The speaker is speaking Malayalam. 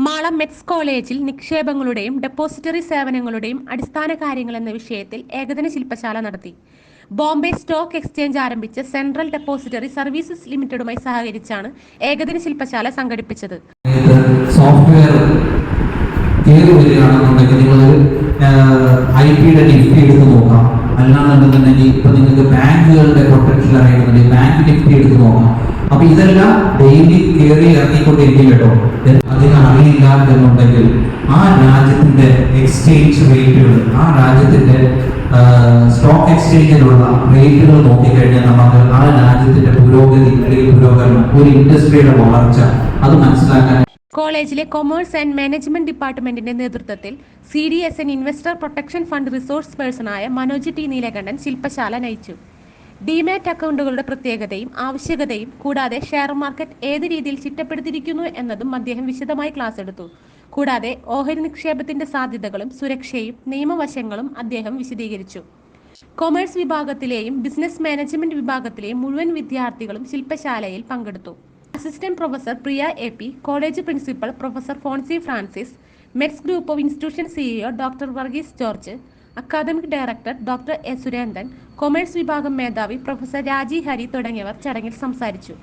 മാള മെറ്റ്സ് കോളേജിൽ നിക്ഷേപങ്ങളുടെയും ഡെപ്പോസിറ്ററി സേവനങ്ങളുടെയും അടിസ്ഥാന കാര്യങ്ങൾ എന്ന വിഷയത്തിൽ ഏകദിന ശില്പശാല നടത്തി. ബോംബെ സ്റ്റോക്ക് എക്സ്ചേഞ്ച് ആരംഭിച്ച സെൻട്രൽ ഡെപ്പോസിറ്ററി സർവീസസ് ലിമിറ്റഡുമായി സഹകരിച്ചാണ് ഏകദിന ശില്പശാല സംഘടിപ്പിച്ചത്. സോഫ്റ്റ്വെയർ വരികയാണെന്നുണ്ടെങ്കിൽ നിങ്ങൾ IP-യുടെ നിഫ്റ്റി എടുത്ത് നോക്കാം. അല്ലാന്നുണ്ടെന്നുണ്ടെങ്കിൽ ഇപ്പൊ നിങ്ങൾക്ക് ബാങ്കുകളുടെ പ്രൊട്ടക്ഷൻ അറിയണമെന്നുണ്ടെങ്കിൽ ബാങ്ക് നിഫ്റ്റി എടുത്ത് നോക്കാം. അപ്പൊ ഇതെല്ലാം ഡെയിലി കയറി ഇറങ്ങിക്കൊണ്ടിരിക്കും കേട്ടോ. അതിന് അറിയില്ല എന്നുണ്ടെങ്കിൽ ആ രാജ്യത്തിന്റെ എക്സ്ചേഞ്ച് റേറ്റുകൾ, ആ രാജ്യത്തിന്റെ സ്റ്റോക്ക് എക്സ്ചേഞ്ചിലുള്ള റേറ്റുകൾ നോക്കിക്കഴിഞ്ഞാൽ നമുക്ക് ആ രാജ്യത്തിന്റെ പുരോഗതി അല്ലെങ്കിൽ പുരോഗമനം, ഒരു ഇൻഡസ്ട്രിയുടെ വളർച്ച അത് മനസ്സിലാക്കാൻ. കോളേജിലെ കൊമേഴ്സ് ആൻഡ് മാനേജ്മെന്റ് ഡിപ്പാർട്ട്മെന്റിന്റെ നേതൃത്വത്തിൽ CDSN investor protection fund resource പേഴ്സണായ മനോജ് T. നീലകണ്ഠൻ ശില്പശാല നയിച്ചു. ഡിമാറ്റ് അക്കൗണ്ടുകളുടെ പ്രത്യേകതയും ആവശ്യകതയും കൂടാതെ ഷെയർ മാർക്കറ്റ് ഏത് രീതിയിൽ ചിട്ടപ്പെടുത്തിയിരിക്കുന്നു എന്നതും അദ്ദേഹം വിശദമായി ക്ലാസ് എടുത്തു. കൂടാതെ ഓഹരി നിക്ഷേപത്തിന്റെ സാധ്യതകളും സുരക്ഷയും നിയമവശങ്ങളും അദ്ദേഹം വിശദീകരിച്ചു. കൊമേഴ്സ് വിഭാഗത്തിലെയും ബിസിനസ് മാനേജ്മെന്റ് വിഭാഗത്തിലെയും മുഴുവൻ വിദ്യാർത്ഥികളും ശില്പശാലയിൽ പങ്കെടുത്തു. Assistant professor Priya AP, college principal professor Fonsy Francis, midst group of institution CEO doctor Varghese George, academic director doctor A. Surendran, commerce വിഭാഗം മേധാവി പ്രൊഫസർ രാജി ഹരി തുടങ്ങിയവർ ചടങ്ങിൽ സംസാരിച്ചു.